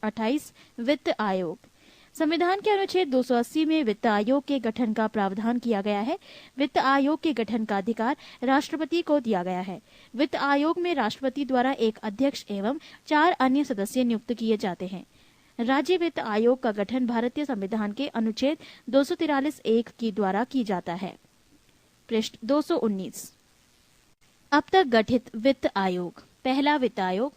28 वित्त आयोग। संविधान के अनुच्छेद 280 में वित्त आयोग के गठन का प्रावधान किया गया है। वित्त आयोग के गठन का अधिकार राष्ट्रपति को दिया गया है। वित्त आयोग में राष्ट्रपति द्वारा एक अध्यक्ष एवं 4 अन्य सदस्य नियुक्त किए जाते हैं। राज्य वित्त आयोग का गठन भारतीय संविधान के अनुच्छेद 243(1) की द्वारा की जाता है। पृष्ठ 219। अब तक गठित वित्त आयोग। पहला वित्त आयोग,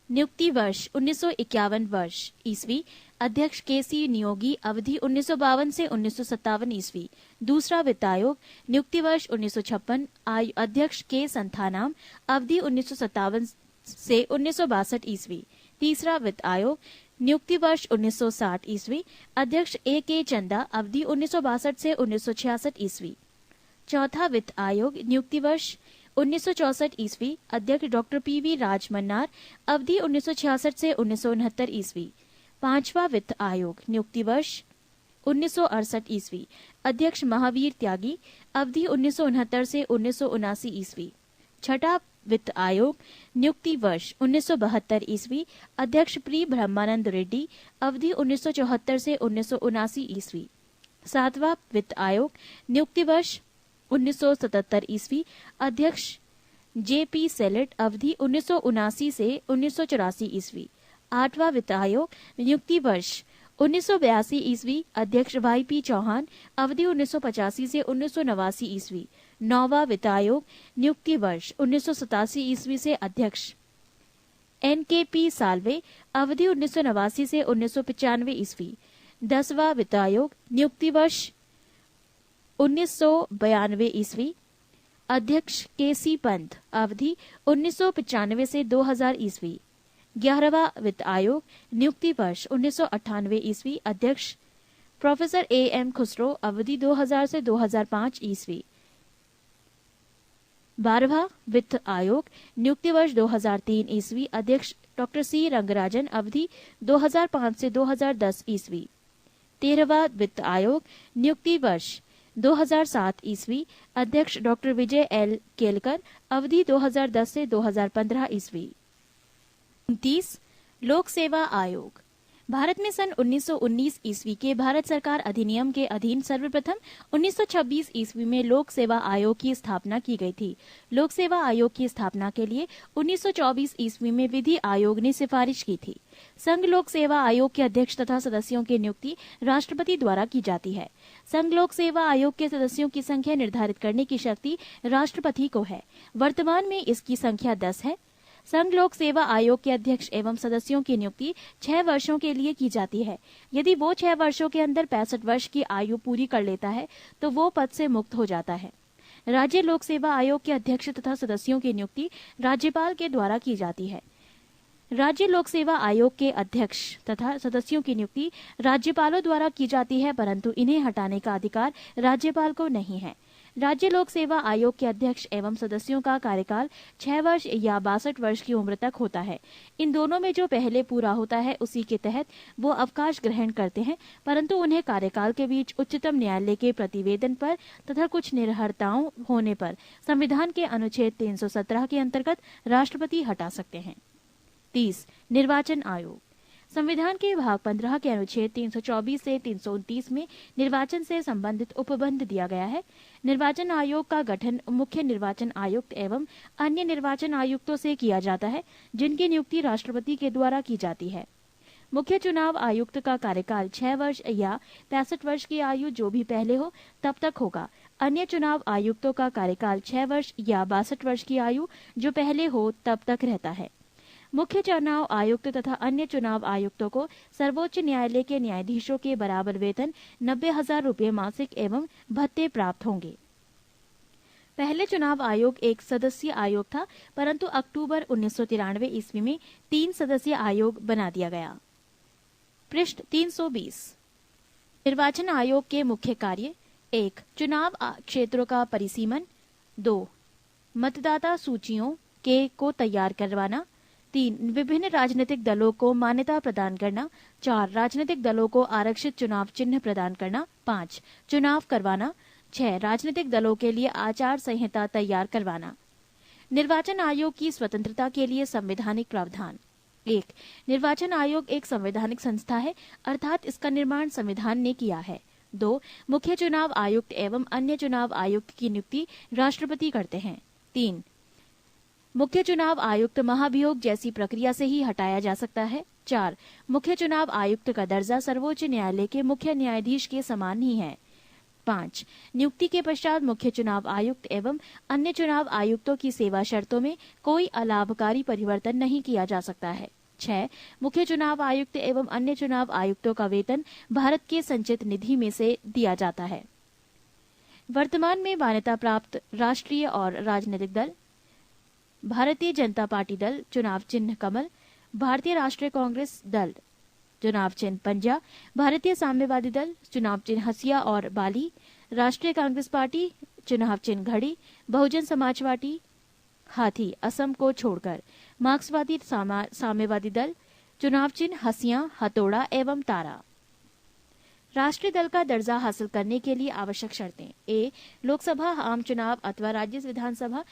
नियुक्ति वर्ष 1951 वर्ष ईस्वी, अध्यक्ष केसी नियोगी, अवधि 1952 से 1957 ईस्वी। दूसरा वित्त आयोग, नियुक्ति वर्ष 1956, अध्यक्ष के संथानाम, अवधि 1957 से 1962 ईस्वी। तीसरा वित्त आयोग, नियुक्ति वर्ष 1960 ईस्वी, अध्यक्ष ए.के. चंदा, अवधि 1962 से 1966 ईस्वी। चौथा वित्त आयोग, नियुक्ति वर्ष 1964 ईस्वी, अध्यक्ष डॉक्टर पी.वी. राजमन्नार, अवधि 1966 से 1969 ईस्वी। पांचवा वित्त आयोग, नियुक्ति वर्ष 1968 ईस्वी, अध्यक्ष महावीर त्यागी, अवधि 1969 से 1979 ईस्वी। छठा वित्त आयोग, नियुक्ति वर्ष 1972 ईस्वी, अध्यक्ष प्री ब्रह्मानंद रेड्डी, अवधि 1974 से 1979 ईस्वी। सातवां वित्त आयोग, नियुक्ति वर्ष 1977 ईस्वी, अध्यक्ष जे.पी. सेलेट, अवधि 1979 से 1984 ईस्वी। आठवां वित्त आयोग, नियुक्ति वर्ष 1982 ईस्वी, अध्यक्ष वाई.पी. चौहान, अवधि 1985 से 1989 ईस्वी। नौवां वित्त आयोग, नियुक्ति वर्ष 1987 ईस्वी से अध्यक्ष एन.के.पी. साल्वे, अवधि 1989 से 1995 ईस्वी। 10वां वित्त आयोग, नियुक्ति वर्ष 1992 ईस्वी, अध्यक्ष के.सी. पंत, अवधि 1995 से 2000 ईस्वी। 11वां वित्त आयोग, नियुक्ति वर्ष 1998 ईस्वी, अध्यक्ष प्रोफेसर ए.एम. खुसरो, अवधि 2000 से 2005 ईस्वी। 12वां वित्त आयोग, नियुक्ति वर्ष 2003 ईस्वी, अध्यक्ष डॉक्टर सी रंगराजन, अवधि 2005 से 2010 ईस्वी। 13वां वित्त आयोग, नियुक्ति वर्ष 2007 ईस्वी, अध्यक्ष डॉक्टर विजय एल केलकर, अवधि 2010 से 2015 ईस्वी। 29 लोक सेवा आयोग। भारत में सन 1919 ईस्वी के भारत सरकार अधिनियम के अधीन सर्वप्रथम 1926 ईस्वी में लोक सेवा आयोग की स्थापना की गई थी। लोक सेवा आयोग की स्थापना के लिए 1924 ईस्वी में विधि आयोग ने सिफारिश की थी। संघ लोक सेवा आयोग के अध्यक्ष तथा सदस्यों की नियुक्ति राष्ट्रपति द्वारा की जाती है। संघ लोक सेवा आयोग के सदस्यों की संख्या निर्धारित करने की शक्ति राष्ट्रपति को है। वर्तमान में इसकी संख्या 10 है। संघ लोक सेवा आयोग के अध्यक्ष एवं सदस्यों की नियुक्ति 6 वर्षों के लिए की जाती है। यदि वो 6 वर्षों के अंदर 65 वर्ष की आयु पूरी कर लेता है तो वो पद से मुक्त हो जाता है। राज्य लोक सेवा आयोग के अध्यक्ष तथा सदस्यों की नियुक्ति राज्यपाल के द्वारा की जाती है। राज्य लोक सेवा आयोग के अध्यक्ष तथा सदस्यों की नियुक्ति राज्यपालों द्वारा की जाती है, परंतु इन्हें हटाने का अधिकार राज्यपाल को नहीं है। राज्य लोक सेवा आयोग के अध्यक्ष एवं सदस्यों का कार्यकाल 6 वर्ष या 62 वर्ष की उम्र तक होता है। इन दोनों में जो पहले पूरा होता है उसी के तहत वो अवकाश ग्रहण करते हैं, परंतु उन्हें कार्यकाल के बीच उच्चतम न्यायालय के प्रतिवेदन पर तथा कुछ निर्भरताओं होने पर संविधान के अनुच्छेद 317 के अंतर्गत राष्ट्रपति हटा सकते हैं। 30 निर्वाचन आयोग। संविधान के भाग 15 के अनुच्छेद 324 से 329 में निर्वाचन से संबंधित उपबंध दिया गया है। निर्वाचन आयोग का गठन मुख्य निर्वाचन आयुक्त एवं अन्य निर्वाचन आयुक्तों से किया जाता है, जिनकी नियुक्ति राष्ट्रपति के द्वारा की जाती है। मुख्य चुनाव आयुक्त का कार्यकाल 6 वर्ष या 65 वर्ष की आयु जो भी पहले हो तब तक होगा। अन्य चुनाव आयुक्तों का कार्यकाल 6 वर्ष या 62 वर्ष की आयु जो पहले हो तब तक रहता है। मुख्य चुनाव आयुक्त तथा अन्य चुनाव आयुक्तों को सर्वोच्च न्यायालय के न्यायाधीशों के बराबर वेतन 90,000 रूपये मासिक एवं भत्ते प्राप्त होंगे। पहले चुनाव आयोग एक सदस्यीय आयोग था, परंतु अक्टूबर 1993 ईस्वी में 3 सदस्यीय आयोग बना दिया गया। पृष्ठ 320 निर्वाचन आयोग के मुख्य कार्य 1 चुनाव क्षेत्रों का परिसीमन, 2 मतदाता सूचियों को तैयार करवाना, 3 विभिन्न राजनीतिक दलों को मान्यता प्रदान करना, 4 राजनीतिक दलों को आरक्षित चुनाव चिन्ह प्रदान करना, 5 चुनाव करवाना, 6 राजनीतिक दलों के लिए आचार संहिता तैयार करवाना। निर्वाचन आयोग की स्वतंत्रता के लिए संवैधानिक प्रावधान 1. निर्वाचन आयोग एक संवैधानिक संस्था है, अर्थात इसका निर्माण संविधान ने किया है। 2. मुख्य चुनाव आयुक्त एवं अन्य चुनाव आयुक्त की नियुक्ति राष्ट्रपति करते हैं। 3. मुख्य चुनाव आयुक्त महाभियोग जैसी प्रक्रिया से ही हटाया जा सकता है। 4. मुख्य चुनाव आयुक्त का दर्जा सर्वोच्च न्यायालय के मुख्य न्यायाधीश के समान ही है। 5. नियुक्ति के पश्चात मुख्य चुनाव आयुक्त एवं अन्य चुनाव आयुक्तों की सेवा शर्तों में कोई अलाभकारी परिवर्तन नहीं किया जा सकता है। 6. मुख्य चुनाव आयुक्त एवं अन्य चुनाव आयुक्तों का वेतन भारत के संचित निधि में से दिया जाता है। वर्तमान में मान्यता प्राप्त राष्ट्रीय और राजनीतिक दल: भारतीय जनता पार्टी दल, चुनाव चिन्ह कमल; भारतीय राष्ट्रीय कांग्रेस दल, चुनाव चिन्ह पंजा; भारतीय साम्यवादी दल, चुनाव चिन्ह हसिया और बाली; राष्ट्रीय कांग्रेस पार्टी, चुनाव चिन्ह घड़ी; बहुजन समाज पार्टी हाथी असम को छोड़कर; मार्क्सवादी साम्यवादी दल, चुनाव चिन्ह हसिया, हथौड़ा एवं तारा। राष्ट्रीय दल का दर्जा हासिल करने के लिए आवश्यक शर्तें: ए. लोकसभा आम चुनाव अथवा राज्य विधानसभा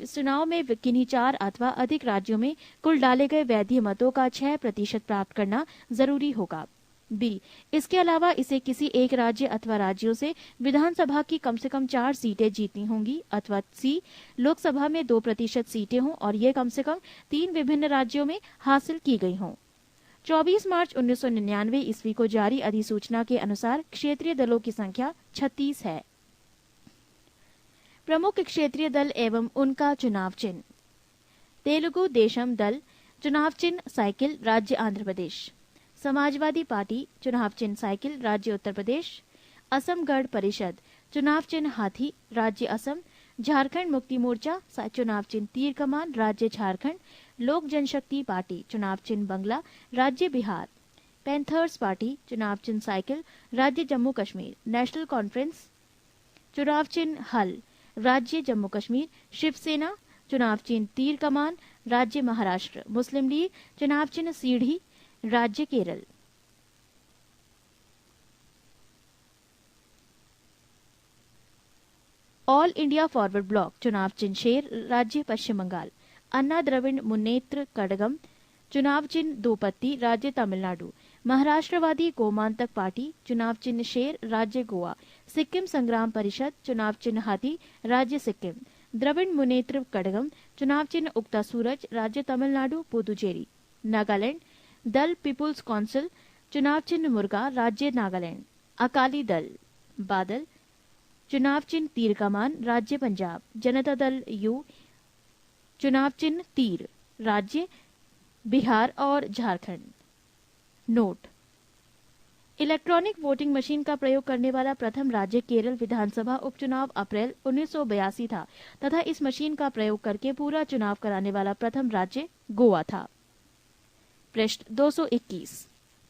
चुनाव में किन्हीं 4 अथवा अधिक राज्यों में कुल डाले गए वैध मतों का 6% प्राप्त करना जरूरी होगा। बी. इसके अलावा इसे किसी एक राज्य अथवा राज्यों से विधानसभा की कम से कम 4 सीटें जीतनी होंगी। अथवा सी. लोकसभा में 2% सीटें हों और ये कम से कम 3 विभिन्न राज्यों में हासिल की गई हों। 24 मार्च 1999 ईस्वी को जारी अधिसूचना के अनुसार क्षेत्रीय दलों की संख्या 36 है। प्रमुख क्षेत्रीय दल एवं उनका चुनाव चिन्ह: तेलुगु देशम दल, चुनाव चिन्ह साइकिल, राज्य आंध्र प्रदेश; समाजवादी पार्टी, चुनाव चिन्ह साइकिल, राज्य उत्तर प्रदेश; असम गण परिषद, चुनाव चिन्ह हाथी, राज्य असम; झारखंड मुक्ति मोर्चा, चुनाव चिन्ह तीर कमान, राज्य झारखंड; लोक जनशक्ति पार्टी, चुनाव चिन्ह बंगला, राज्य बिहार; पैंथर्स पार्टी, चुनाव चिन्ह साइकिल, राज्य जम्मू कश्मीर; नेशनल कॉन्फ्रेंस, चुनाव चिन्ह हल, राज्य जम्मू कश्मीर; शिवसेना, चुनाव चिन्ह तीर कमान, राज्य महाराष्ट्र; मुस्लिम लीग, चुनाव चिन्ह सीढ़ी, राज्य Kerala. All India forward block, चुनाव चिन्ह शेर, राज्य पश्चिम बंगाल; अन्ना द्रविड़ मुन्नेत्र कड़गम, चुनाव चिन्ह दो पत्ती, राज्य तमिलनाडु; महाराष्ट्रवादी गोमांतक पार्टी, चुनाव चिन्ह शेर, राज्य गोवा; सिक्किम संग्राम परिषद, चुनाव चिन्ह हाथी, राज्य सिक्किम; द्रविड़ मुन्नेत्र कड़गम, चुनाव चिन्ह उगता सूरज, राज्य तमिलनाडु पुदुचेरी; नागालैंड दल पीपुल्स काउंसिल, चुनाव चिन्ह मुर्गा, राज्य नागालैंड; अकाली दल बादल, चुनाव चिन्ह तीर कमान, राज्य पंजाब; जनता दल यू, चुनाव चिन्ह तीर, राज्य बिहार और Jharkhand. Note: electronic voting machine का प्रयोग करने वाला प्रथम राज्य केरल विधानसभा उपचुनाव अप्रैल 1982 था तथा इस मशीन का प्रयोग करके पूरा चुनाव कराने वाला प्रथम राज्य गोवा था। पृष्ठ 221।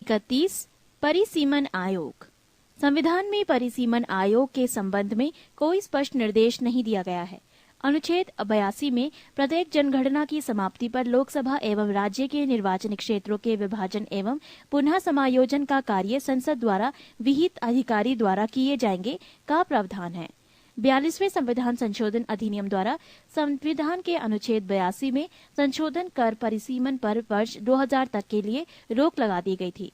31. परिसीमन आयोग। संविधान में परिसीमन आयोग के संबंध में कोई स्पष्ट निर्देश नहीं दिया गया है। अनुच्छेद 82 में प्रत्येक जनगणना की समाप्ति पर लोकसभा एवं राज्य के निर्वाचन क्षेत्रों के विभाजन एवं पुनः समायोजन का कार्य संसद द्वारा विहित अधिकारी द्वारा किए जाएंगे का प्रावधान है। 42वें संविधान संशोधन अधिनियम द्वारा संविधान के अनुच्छेद 82 में संशोधन कर परिसीमन पर वर्ष 2000 तक के लिए रोक लगा दी गई थी।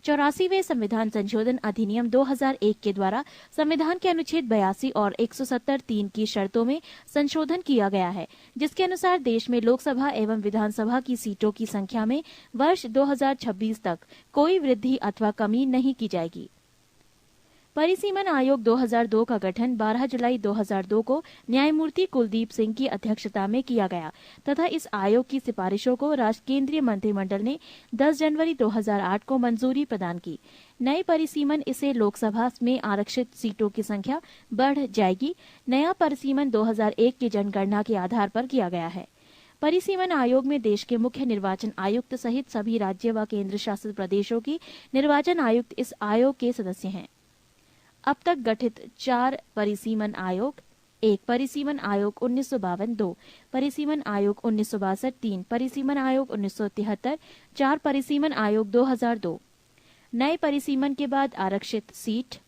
84वें संविधान संशोधन अधिनियम 2001 के द्वारा संविधान के अनुच्छेद 82 और 170(3) की शर्तों में संशोधन किया गया है, जिसके अनुसार देश में लोकसभा एवं विधानसभा की सीटों की संख्या में वर्ष 2026 तक कोई वृद्धि अथवा कमी नहीं की जाएगी। परिसीमन आयोग 2002 का गठन 12 जुलाई 2002 को न्यायमूर्ति कुलदीप सिंह की अध्यक्षता में किया गया तथा इस आयोग की सिफारिशों को केंद्रीय मंत्रिमंडल ने 10 जनवरी 2008 को मंजूरी प्रदान की। नए परिसीमन इसे लोकसभा में आरक्षित सीटों की संख्या बढ़ जाएगी। नया परिसीमन 2001 की जनगणना के आधार पर किया गया है। परिसीमन आयोग में देश के मुख्य निर्वाचन आयुक्त सहित सभी राज्य व केंद्र शासित प्रदेशों की निर्वाचन आयुक्त इस आयोग के सदस्य हैं। अब तक गठित 4 परिसीमन आयोग: 1 परिसीमन आयोग 1952, 2 परिसीमन आयोग 1962, 3 परिसीमन आयोग 1973, 4 परिसीमन आयोग 2002। नए परिसीमन के बाद आरक्षित सीट: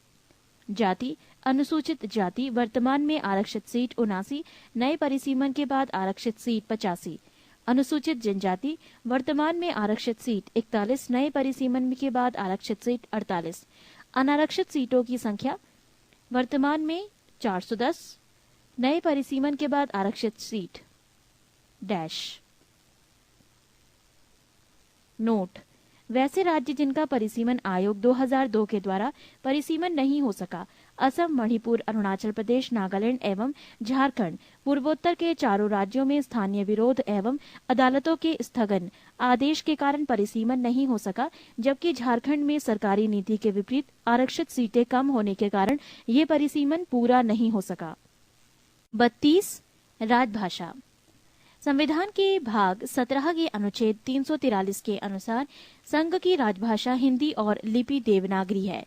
जाति अनुसूचित जाति वर्तमान में आरक्षित सीट 79, नए परिसीमन के बाद आरक्षित सीट 85। अनुसूचित जनजाति वर्तमान में आरक्षित सीट 41, नए परिसीमन के बाद आरक्षित सीट 48। अनारक्षित सीटों की संख्या वर्तमान में 410, नए परिसीमन के बाद आरक्षित सीट डैश। नोट: वैसे राज्य जिनका परिसीमन आयोग 2002 के द्वारा परिसीमन नहीं हो सका, असम, मणिपुर, अरुणाचल प्रदेश, नागालैंड एवं झारखंड, पूर्वोत्तर के चारों राज्यों में स्थानीय विरोध एवं अदालतों के स्थगन आदेश के कारण परिसीमन नहीं हो सका, जबकि झारखंड में सरकारी नीति के विपरीत आरक्षित सीटें कम होने के कारण ये परिसीमन पूरा नहीं हो सका। 32. राजभाषा। संविधान के भाग 17 के अनुच्छेद 343 के अनुसार संघ की राजभाषा हिंदी और लिपि देवनागरी है।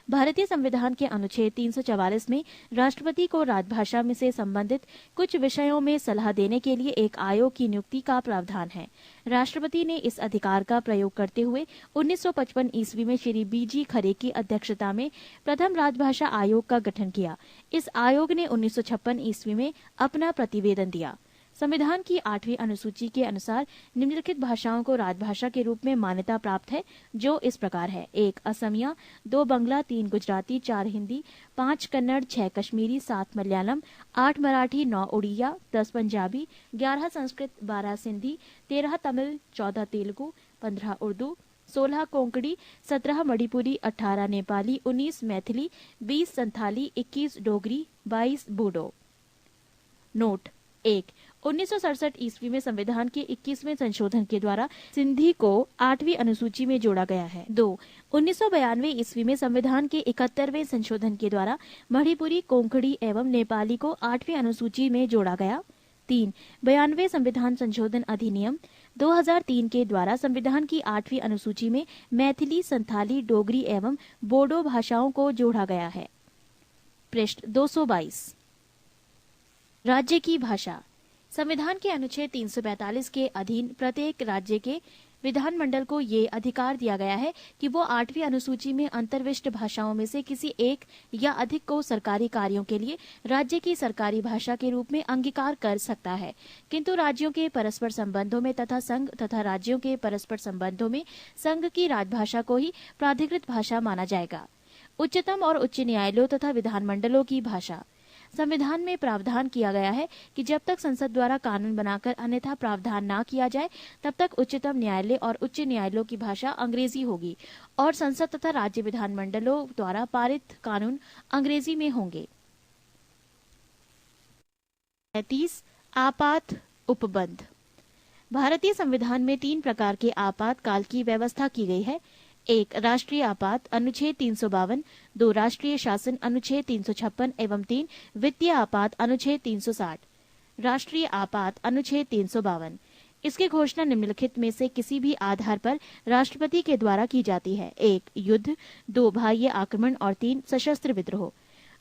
भारतीय संविधान के अनुच्छेद 344 में राष्ट्रपति को राजभाषा में से संबंधित कुछ विषयों में सलाह देने के लिए एक आयोग की नियुक्ति का प्रावधान है। राष्ट्रपति ने इस अधिकार का प्रयोग करते हुए 1955 ईस्वी में श्री BG खरे की अध्यक्षता में प्रथम राजभाषा आयोग का गठन किया। इस आयोग ने 1956 ईस्वी में अपना प्रतिवेदन दिया। संविधान की 8वीं अनुसूची के अनुसार निम्नलिखित भाषाओं को राजभाषा के रूप में मान्यता प्राप्त है, जो इस प्रकार है: 1 असमिया, 2 बंगला, 3 गुजराती, 4 हिंदी, 5 कन्नड़, 6 कश्मीरी, 7 मलयालम, 8 मराठी, 9 उड़िया, 10 पंजाबी, 11 संस्कृत, 12 सिंधी, 13 तमिल, 14 तेलुगु, 15 उर्दू, 16 कोंकणी, 17 मणिपुरी, 18 नेपाली, 19 मैथिली, 20 संथाली, 21 डोगरी, 22 बूडो। नोट: 1. 1967 ईस्वी में संविधान के 21वें संशोधन के द्वारा सिंधी को 8वीं अनुसूची में जोड़ा गया है। 2. 1992 ईस्वी में संविधान के 71वें संशोधन के द्वारा मणिपुरी, कोंकणी एवं नेपाली को 8वीं अनुसूची में जोड़ा गया। 3. 92 संविधान संशोधन अधिनियम 2003 के द्वारा संविधान की 8वीं अनुसूची में मैथिली, संथाली, डोगरी एवं बोडो भाषाओं को जोड़ा गया है। पृष्ठ 222। राज्य की भाषा। संविधान के अनुच्छेद 345 के अधीन प्रत्येक राज्य के विधानमंडल को ये अधिकार दिया गया है कि वो 8वीं अनुसूची में अंतर्विष्ट भाषाओं में से किसी एक या अधिक को सरकारी कार्यों के लिए राज्य की सरकारी भाषा के रूप में अंगीकार कर सकता है, किंतु राज्यों के परस्पर संबंधों में तथा संघ तथा राज्यों के परस्पर संबंधों में संघ की राजभाषा को ही प्राधिकृत भाषा माना जाएगा। उच्चतम और उच्च न्यायालयों तथा विधानमंडलों की भाषा। संविधान में प्रावधान किया गया है कि जब तक संसद द्वारा कानून बनाकर अन्यथा प्रावधान न किया जाए, तब तक उच्चतम न्यायालय और उच्च न्यायालयों की भाषा अंग्रेजी होगी और संसद तथा राज्य विधानमंडलों द्वारा पारित कानून अंग्रेजी में होंगे। 33. आपात उपबंध। भारतीय संविधान में 3 प्रकार के आपातकाल की व्यवस्था की गई है। 1. राष्ट्रीय आपात अनुच्छेद 352, 2. राष्ट्रीय शासन अनुच्छेद 356 एवं 3. वित्तीय आपात अनुच्छेद 360। राष्ट्रीय आपात अनुच्छेद 352। इसकी घोषणा निम्नलिखित में से किसी भी आधार पर राष्ट्रपति के द्वारा की जाती है: 1. युद्ध, 2. बाह्य आक्रमण और 3. सशस्त्र विद्रोह।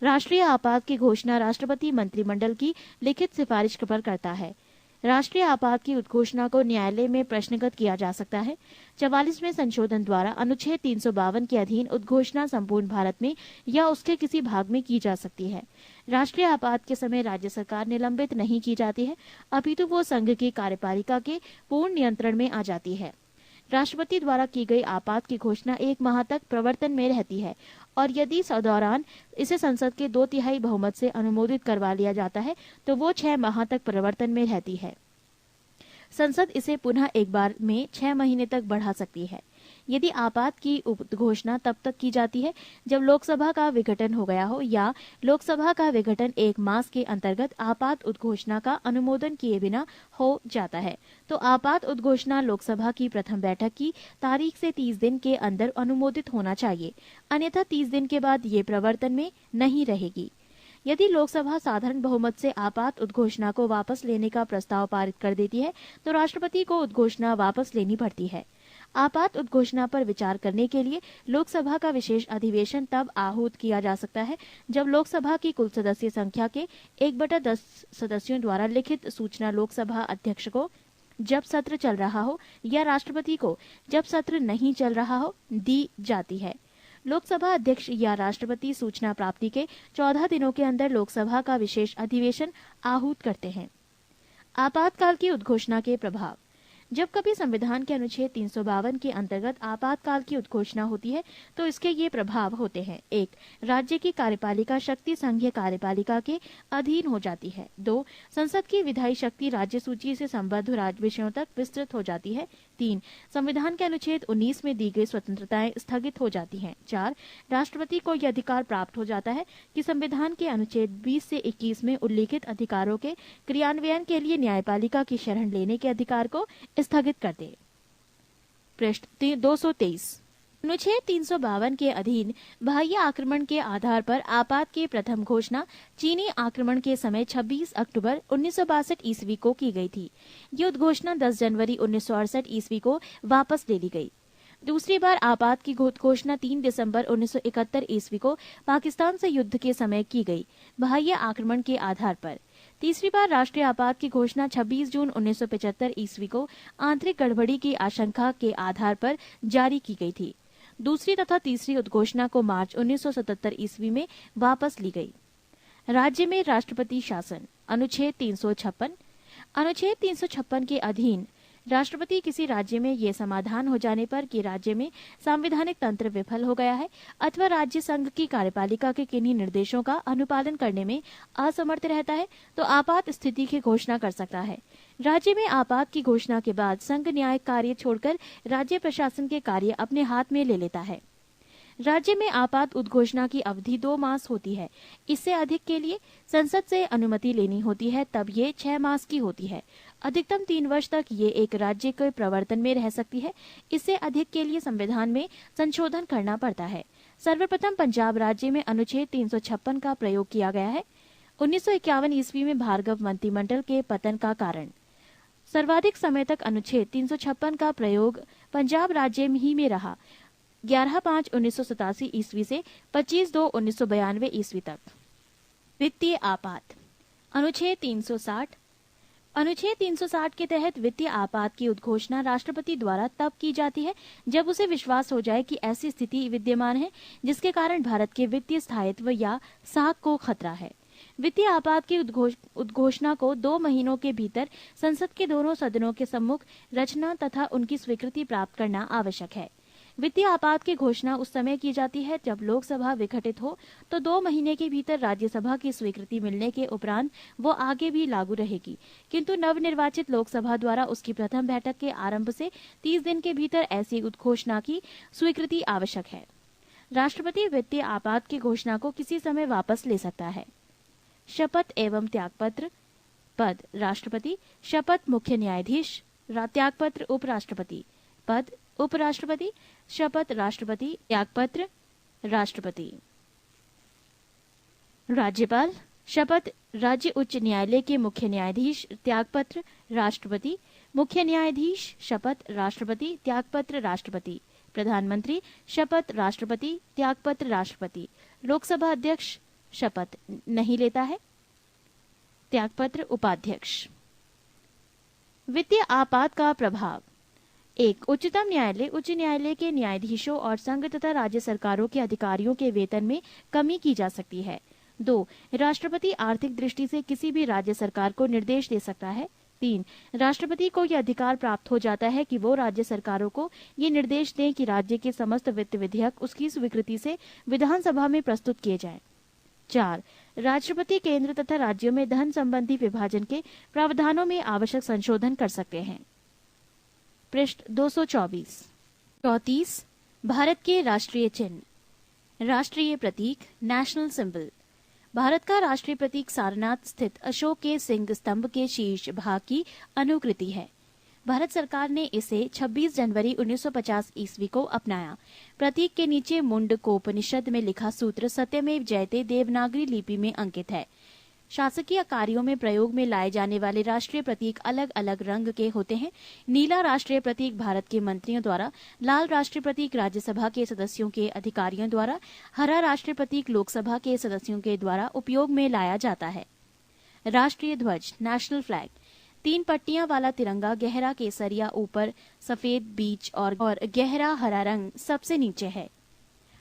राष्ट्रीय आपात की घोषणा राष्ट्रपति मंत्रिमंडल की लिखित सिफारिश पर करता है। राष्ट्रीय आपात की उद्घोषणा को न्यायालय में प्रश्नगत किया जा सकता है। 44वें संशोधन द्वारा अनुच्छेद 352 के अधीन उद्घोषणा संपूर्ण भारत में या उसके किसी भाग में की जा सकती है। राष्ट्रीय आपात के समय राज्य सरकार निलंबित नहीं की जाती है, अपितु वो संघ की कार्यपालिका के पूर्ण नियंत्रण में आ जाती है। राष्ट्रपति द्वारा की गई आपात की घोषणा 1 माह तक प्रवर्तन में रहती है और यदि इस दौरान इसे संसद के 2/3 बहुमत से अनुमोदित करवा लिया जाता है तो वो 6 माह तक प्रवर्तन में रहती है। संसद इसे पुनः एक बार में 6 महीने तक बढ़ा सकती है। यदि आपात की उद्घोषणा तब तक की जाती है जब लोकसभा का विघटन हो गया हो या लोकसभा का विघटन 1 मास के अंतर्गत आपात उद्घोषणा का अनुमोदन किए बिना हो जाता है, तो आपात उद्घोषणा लोकसभा की प्रथम बैठक की तारीख से 30 दिन के अंदर अनुमोदित होना चाहिए, अन्यथा 30 दिन के बाद ये प्रवर्तन में नहीं रहेगी। यदि लोकसभा साधारण बहुमत से आपात उद्घोषणा को वापस लेने का प्रस्ताव पारित कर देती है तो राष्ट्रपति को उद्घोषणा वापस लेनी पड़ती है। आपात उद्घोषणा पर विचार करने के लिए लोकसभा का विशेष अधिवेशन तब आहूत किया जा सकता है जब लोकसभा की कुल सदस्य संख्या के 1/10 सदस्यों द्वारा लिखित सूचना लोकसभा अध्यक्ष को जब सत्र चल रहा हो या राष्ट्रपति को जब सत्र नहीं चल रहा हो दी जाती है। लोकसभा अध्यक्ष या राष्ट्रपति सूचना प्राप्ति के 14 दिनों के अंदर लोकसभा का विशेष अधिवेशन आहूत करते हैं। आपातकाल की उद्घोषणा के प्रभाव। जब कभी संविधान के अनुच्छेद 352 के अंतर्गत आपातकाल की उद्घोषणा होती है तो इसके ये प्रभाव होते हैं। 1. राज्य की कार्यपालिका शक्ति संघीय कार्यपालिका के अधीन हो जाती है। 2. संसद की विधायी शक्ति राज्य सूची से संबद्ध राज्य विषयों तक विस्तृत हो जाती है। 3. संविधान के अनुच्छेद 19 में दी गई स्वतंत्रताएं स्थगित हो जाती हैं। 4. राष्ट्रपति को यह अधिकार प्राप्त हो जाता है कि संविधान के अनुच्छेद 20 से 21 में उल्लिखित अधिकारों के क्रियान्वयन के लिए न्यायपालिका की शरण लेने के अधिकार को स्थगित कर दे। पृष्ठ 223। अनुच्छेद 352 के अधीन बाह्य आक्रमण के आधार पर आपात की प्रथम घोषणा चीनी आक्रमण के समय 26 अक्टूबर 1962 ईस्वी को की गई थी। ये उद्घोषणा 10 जनवरी 1968 ईस्वी को वापस ले ली गई। दूसरी बार आपात की घोषणा 3 दिसंबर 1971 ईस्वी को पाकिस्तान से युद्ध के समय की गई, बाह्य आक्रमण के आधार पर। तीसरी बार राष्ट्रीय आपात की घोषणा 26 जून 1975 ईस्वी को आंतरिक गड़बड़ी की आशंका के आधार पर जारी की गई थी। दूसरी तथा तीसरी उद्घोषणा को मार्च 1977 ईस्वी में वापस ली गई। राज्य में राष्ट्रपति शासन। अनुच्छेद 356। अनुच्छेद 356 के अधीन राष्ट्रपति किसी राज्य में ये समाधान हो जाने पर कि राज्य में संवैधानिक तंत्र विफल हो गया है अथवा राज्य संघ की कार्यपालिका के किन्हीं निर्देशों का अनुपालन करने में असमर्थ रहता है तो आपात स्थिति की घोषणा कर सकता है। राज्य में आपात की घोषणा के बाद संघ न्यायिक कार्य छोड़कर राज्य प्रशासन के कार्य अपने हाथ में ले लेता है। राज्य में आपात उद्घोषणा की अवधि 2 मास होती है। इससे अधिक के लिए संसद से अनुमति लेनी होती है, तब ये 6 मास की होती है। अधिकतम 3 वर्ष तक ये एक राज्य के प्रवर्तन में रह सकती है। इससे अधिक के लिए संविधान में संशोधन करना पड़ता है। सर्वप्रथम पंजाब राज्य में अनुच्छेद 356 का प्रयोग किया गया है। 1951 ईस्वी में भार्गव मंत्रिमंडल के पतन का कारण। सर्वाधिक समय तक अनुच्छेद 356 का प्रयोग पंजाब राज्य ही में रहा, 11/5/1987 ईस्वी से 25/2/1992 ईस्वी तक। वित्तीय आपात। अनुच्छेद 360। अनुच्छेद 360 के तहत वित्तीय आपात की उद्घोषणा राष्ट्रपति द्वारा तब की जाती है जब उसे विश्वास हो जाए कि ऐसी स्थिति विद्यमान है जिसके कारण भारत के वित्तीय स्थायित्व या साख को खतरा है। वित्तीय आपात की उद्घोषणा को 2 महीनों के भीतर संसद के दोनों सदनों के सम्मुख रचना तथा उनकी स्वीकृति प्राप्त करना आवश्यक है। वित्तीय आपात की घोषणा उस समय की जाती है जब लोकसभा विघटित हो तो 2 महीने के भीतर राज्यसभा की स्वीकृति मिलने के उपरांत वो आगे भी लागू रहेगी, किंतु नवनिर्वाचित लोकसभा द्वारा उसकी प्रथम बैठक के आरंभ से 30 दिन के भीतर ऐसी उद्घोषणा की स्वीकृति आवश्यक है। राष्ट्रपति वित्तीय आपात की घोषणा को किसी समय वापस ले सकता है। शपथ एवं त्यागपत्र। पद राष्ट्रपति, शपथ मुख्य न्यायाधीश, त्यागपत्र उपराष्ट्रपति। पद उपराष्ट्रपति, शपथ राष्ट्रपति, त्यागपत्र राष्ट्रपति। राज्यपाल, शपथ राज्य उच्च न्यायालय के मुख्य न्यायाधीश, त्यागपत्र राष्ट्रपति, मुख्य न्यायाधीश, शपथ राष्ट्रपति, त्यागपत्र राष्ट्रपति। प्रधानमंत्री, शपथ राष्ट्रपति, त्यागपत्र राष्ट्रपति। लोकसभा अध्यक्ष शपथ नहीं लेता है, त्यागपत्र उपाध्यक्ष। वित्तीय आपात का प्रभाव। 1. उच्चतम न्यायालय उच्च न्यायालय के न्यायाधीशों और संघ तथा राज्य सरकारों के अधिकारियों के वेतन में कमी की जा सकती है। 2. राष्ट्रपति आर्थिक दृष्टि से किसी भी राज्य सरकार को निर्देश दे सकता है। 3. राष्ट्रपति को यह अधिकार प्राप्त हो जाता है कि वो राज्य सरकारों को ये निर्देश दें कि राज्य के समस्त वित्त विधेयक उसकी स्वीकृति से विधानसभा में प्रस्तुत किए जाएं। 4. राष्ट्रपति केंद्र तथा राज्यों में धन संबंधी विभाजन के प्रावधानों में आवश्यक संशोधन कर सकते हैं। पृष्ठ 224। 34. भारत के राष्ट्रीय चिन्ह। राष्ट्रीय प्रतीक, नेशनल सिंबल। भारत का राष्ट्रीय प्रतीक सारनाथ स्थित अशोक के सिंह स्तंभ के शीर्ष भाग की अनुकृति है। भारत सरकार ने इसे 26 जनवरी 1950 ईस्वी को अपनाया। प्रतीक के नीचे मुंडकोपनिषद में लिखा सूत्र सत्यमेव जयते देवनागरी लिपि में अंकित है। शासकीय कार्यों में प्रयोग में लाए जाने वाले राष्ट्रीय प्रतीक अलग अलग रंग के होते हैं। नीला राष्ट्रीय प्रतीक भारत के मंत्रियों द्वारा, लाल राष्ट्रीय प्रतीक राज्यसभा के सदस्यों के अधिकारियों द्वारा, हरा राष्ट्रीय प्रतीक लोकसभा के सदस्यों के द्वारा उपयोग में लाया जाता है। राष्ट्रीय ध्वज, नेशनल फ्लैग। 3 पट्टियां वाला तिरंगा, गहरा केसरिया ऊपर, सफेद बीच और गहरा हरा रंग सबसे नीचे है।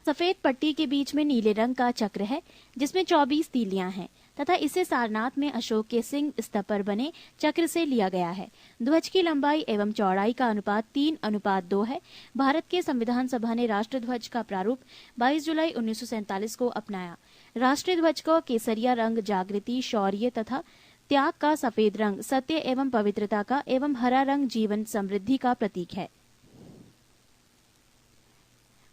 सफेद पट्टी के बीच में नीले रंग का चक्र है जिसमें 24 तीलियां हैं। तथा इसे सारनाथ में अशोक के सिंह स्तंभ पर बने चक्र से लिया गया है। ध्वज की लंबाई एवं चौड़ाई का अनुपात 3:2 है। भारत के संविधान सभा ने राष्ट्र ध्वज का प्रारूप 22 जुलाई 1947 को अपनाया। राष्ट्रीय ध्वज को केसरिया रंग जागृति, शौर्य तथा त्याग का, सफेद रंग सत्य एवं पवित्रता का एवं हरा रंग जीवन समृद्धि का प्रतीक है।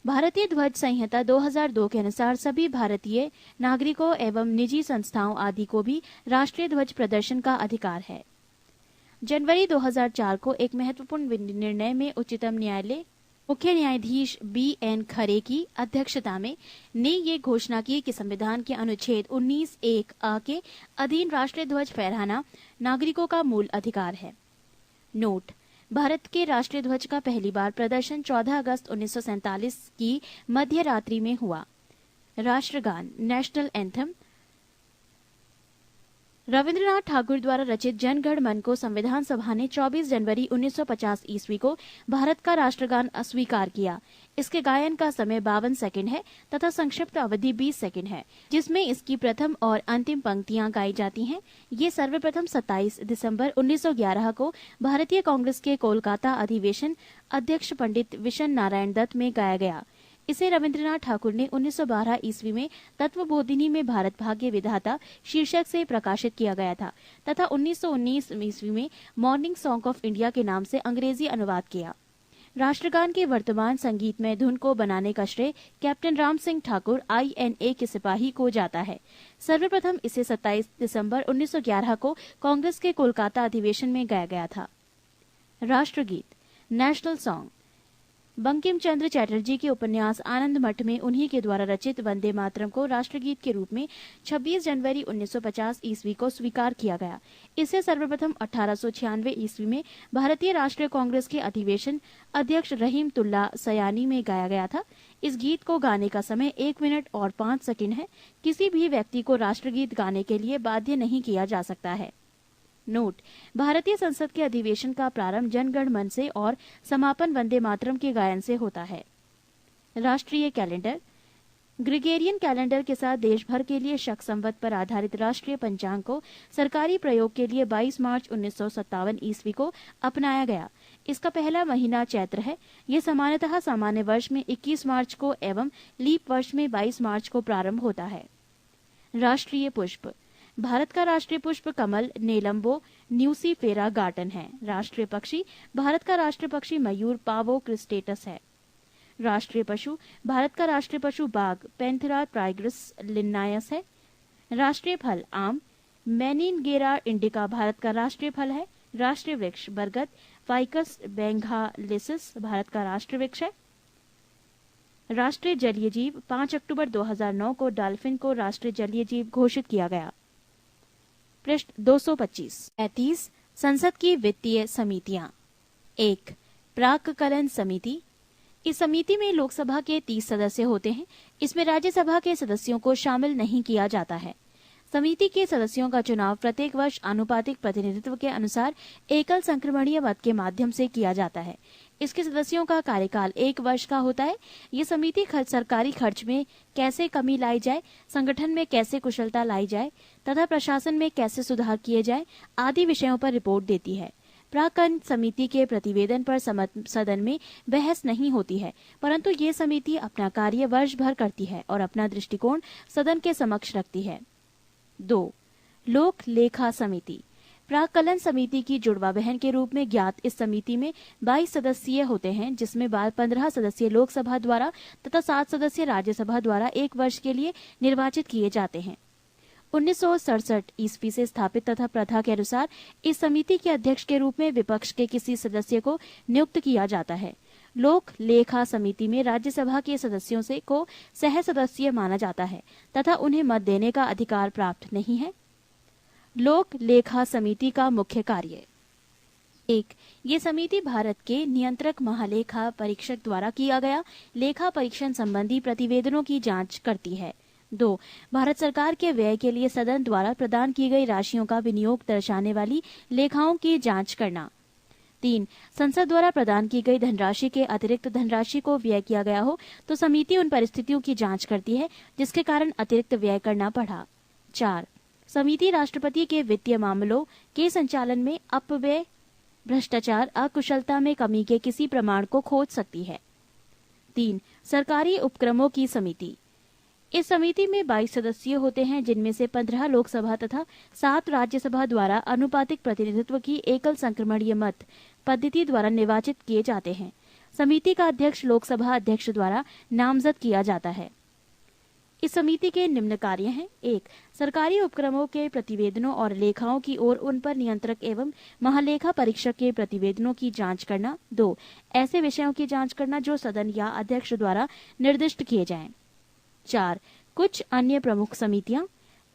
भारतीय ध्वज संहिता 2002 के अनुसार सभी भारतीय नागरिकों एवं निजी संस्थाओं आदि को भी राष्ट्रीय ध्वज प्रदर्शन का अधिकार है। जनवरी 2004 को एक महत्वपूर्ण निर्णय में उच्चतम न्यायालय मुख्य न्यायाधीश B.N. खरे की अध्यक्षता में ने ये घोषणा की कि संविधान के अनुच्छेद 19(1)(a) के अधीन राष्ट्रीय ध्वज फहराना नागरिकों का मूल अधिकार है। नोट: भारत के राष्ट्रीय ध्वज का पहली बार प्रदर्शन 14 अगस्त 1947 की मध्य रात्रि में हुआ। राष्ट्रगान, नेशनल एंथम। रविंद्रनाथ ठाकुर द्वारा रचित जन गण मन को संविधान सभा ने 24 जनवरी 1950 ईस्वी को भारत का राष्ट्रगान अस्वीकार किया। इसके गायन का समय 52 सेकंड है तथा संक्षिप्त अवधि 20 सेकंड है, जिसमें इसकी प्रथम और अंतिम पंक्तियां गाई जाती हैं। ये सर्वप्रथम 27 दिसंबर 1911 को भारतीय कांग्रेस के कोलकाता अधिवेशन अध्यक्ष पंडित विशन नारायण दत्त में गाया गया। इसे रविंद्रनाथ ठाकुर ने 1912 ईस्वी में तत्वबोधिनी में भारत भाग्य विधाता शीर्षक से प्रकाशित किया गया था तथा 1919 ईस्वी में मॉर्निंग सॉन्ग ऑफ इंडिया के नाम से अंग्रेजी अनुवाद किया। राष्ट्रगान के वर्तमान संगीतमय धुन को बनाने का श्रेय कैप्टन राम सिंह ठाकुर INA के सिपाही को जाता है। सर्वप्रथम इसे 27 दिसंबर 1911 को कांग्रेस के कोलकाता अधिवेशन में गाया गया था। राष्ट्रगीत, नेशनल सॉन्ग। बंकिम चंद्र चटर्जी के उपन्यास आनंद मठ में उन्हीं के द्वारा रचित वंदे मातरम को राष्ट्रगीत के रूप में 26 जनवरी 1950 ईस्वी को स्वीकार किया गया। इसे सर्वप्रथम 1896 ईस्वी में भारतीय राष्ट्रीय कांग्रेस के अधिवेशन अध्यक्ष रहीमतुल्ला सयानी में गाया गया था। इस गीत को गाने का समय 1 मिनट और 5 सेकंड है। किसी भी व्यक्ति को राष्ट्रगीत गाने के लिए बाध्य नहीं किया जा सकता है। नोट: भारतीय संसद के अधिवेशन का प्रारंभ जन गण मन से और समापन वंदे मातरम के गायन से होता है। राष्ट्रीय कैलेंडर। ग्रिगोरियन कैलेंडर के साथ देश भर के लिए शक संवत पर आधारित राष्ट्रीय पंचांग को सरकारी प्रयोग के लिए 22 मार्च 1957 ईस्वी को अपनाया गया। इसका पहला महीना चैत्र है। यह सामान्यतः सामान्य वर्ष में 21 मार्च को एवं लीप वर्ष में 22 मार्च को प्रारंभ होता है। राष्ट्रीय पुष्प। भारत का राष्ट्रीय पुष्प कमल, नेलम्बो न्यूसीफेरा गार्टन है। राष्ट्रीय पक्षी। भारत का राष्ट्रीय पक्षी मयूर, पावो क्रिस्टेटस है। राष्ट्रीय पशु। भारत का राष्ट्रीय पशु बाघ, पैंथेरा ट्राइग्रिस लिन्नायस है। राष्ट्रीय फल आम, मैनिनगेरा इंडिका भारत का राष्ट्रीय फल है। राष्ट्रीय वृक्ष बरगद, फाइकस बेंगालिसिस भारत का राष्ट्रीय वृक्ष है। राष्ट्रीय जलीय जीव। 5 अक्टूबर 2009 को डॉल्फिन को राष्ट्रीय जलीय जीव घोषित किया गया। पृष्ठ 225। 35। संसद की वित्तीय समितियां। 1. प्राक्कलन समिति। इस समिति में लोकसभा के 30 सदस्य होते हैं। इसमें राज्यसभा के सदस्यों को शामिल नहीं किया जाता है। समिति के सदस्यों का चुनाव प्रत्येक वर्ष आनुपातिक प्रतिनिधित्व के अनुसार एकल संक्रमणीय मत के माध्यम से किया जाता है। इसके सदस्यों का कार्यकाल 1 वर्ष का होता है। ये समिति सरकारी खर्च में कैसे कमी लाई जाए, संगठन में कैसे कुशलता लाई जाए तथा प्रशासन में कैसे सुधार किए जाए आदि विषयों पर रिपोर्ट देती है। प्राक्कलन समिति के प्रतिवेदन पर सदन में बहस नहीं होती है, परंतु ये समिति अपना कार्य वर्ष भर करती है और अपना दृष्टिकोण सदन के समक्ष रखती है। 2. लोक लेखा समिति। प्राक्कलन समिति की जुड़वा बहन के रूप में ज्ञात इस समिति में 22 सदस्यीय होते हैं, जिसमें 15 सदस्य लोकसभा द्वारा तथा 7 सदस्य राज्यसभा द्वारा 1 वर्ष के लिए निर्वाचित किए जाते हैं। 1967 ईस्वी से स्थापित तथा प्रथा के अनुसार इस समिति के अध्यक्ष के रूप में विपक्ष के किसी सदस्य को नियुक्त किया जाता है। लोक लेखा समिति में राज्यसभा के सदस्यों से को सह सदस्य माना जाता है तथा उन्हें मत देने का अधिकार प्राप्त नहीं है। लोक लेखा समिति का मुख्य कार्य। 1. ये समिति भारत के नियंत्रक महालेखा परीक्षक द्वारा किया गया लेखा परीक्षण संबंधी प्रतिवेदनों की जांच करती है। 2. भारत सरकार के व्यय के लिए सदन द्वारा प्रदान की गई राशियों का विनियोग दर्शाने वाली लेखाओं की जांच करना। 3. संसद द्वारा प्रदान की गई धनराशि के अतिरिक्त धनराशि को व्यय किया गया हो तो समिति उन परिस्थितियों की जांच करती है जिसके कारण अतिरिक्त व्यय करना पड़ा। 4. समिति राष्ट्रपति के वित्तीय मामलों के संचालन में अपव्यय, भ्रष्टाचार, अकुशलता में कमी के किसी प्रमाण को खोज सकती है। 3. सरकारी उपक्रमों की समिति। इस समिति में 22 सदस्य होते हैं, जिनमें से 15 लोकसभा तथा 7 राज्यसभा द्वारा अनुपातिक प्रतिनिधित्व की एकल संक्रमणीय मत पद्धति द्वारा निर्वाचित किए जाते हैं। समिति का अध्यक्ष लोकसभा अध्यक्ष द्वारा नामजद किया जाता है। इस समिति के निम्न कार्य हैं। 1. सरकारी उपक्रमों के प्रतिवेदनों और लेखाओं की ओर उन पर नियंत्रक एवं महालेखा परीक्षक के प्रतिवेदनों की जांच करना। 2. ऐसे विषयों की जांच करना जो सदन या अध्यक्ष द्वारा निर्दिष्ट किए जाएं। 4. कुछ अन्य प्रमुख समितियां।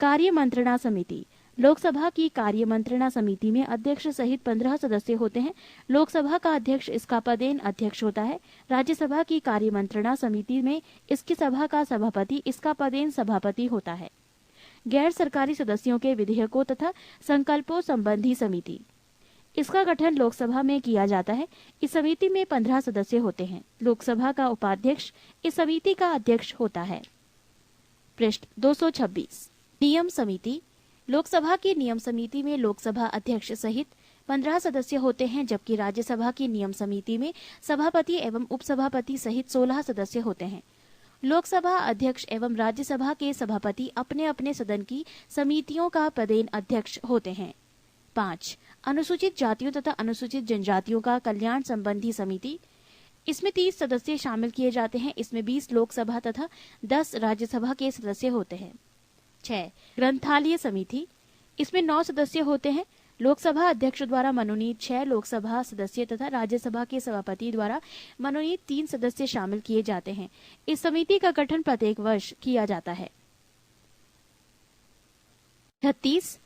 कार्य मंत्रणा समिति। लोकसभा की कार्य मंत्रणा समिति में अध्यक्ष सहित 15 सदस्य होते हैं। लोकसभा का अध्यक्ष इसका पदेन अध्यक्ष होता है। राज्यसभा की कार्य मंत्रणा समिति में इसकी सभा का सभापति इसका पदेन सभापति होता है। गैर सरकारी सदस्यों के विधेयकों तथा संकल्पों संबंधी समिति। इसका गठन लोकसभा में किया जाता है। इस समिति में 15 सदस्य होते हैं। लोकसभा का उपाध्यक्ष इस समिति का अध्यक्ष होता है। पृष्ठ 226। नियम समिति। लोकसभा की नियम समिति में लोकसभा अध्यक्ष सहित 15 सदस्य होते हैं, जबकि राज्यसभा की नियम समिति में सभापति एवं उपसभापति सहित 16 सदस्य होते हैं। लोकसभा अध्यक्ष एवं राज्यसभा के सभापति अपने अपने सदन की समितियों का पदेन अध्यक्ष होते हैं। 5. अनुसूचित जातियों तथा अनुसूचित जनजातियों का कल्याण संबंधी समिति। इसमें 30 सदस्य शामिल किए जाते हैं। इसमें 20 लोकसभा तथा 10 राज्यसभा के सदस्य होते हैं। 6. ग्रंथालय समिति। इसमें 9 सदस्य होते हैं। लोकसभा अध्यक्ष द्वारा मनोनीत 6 लोकसभा सदस्य तथा राज्यसभा के सभापति द्वारा मनोनीत 3 सदस्य शामिल किए जाते हैं। इस समिति का गठन प्रत्येक वर्ष किया जाता है। 36.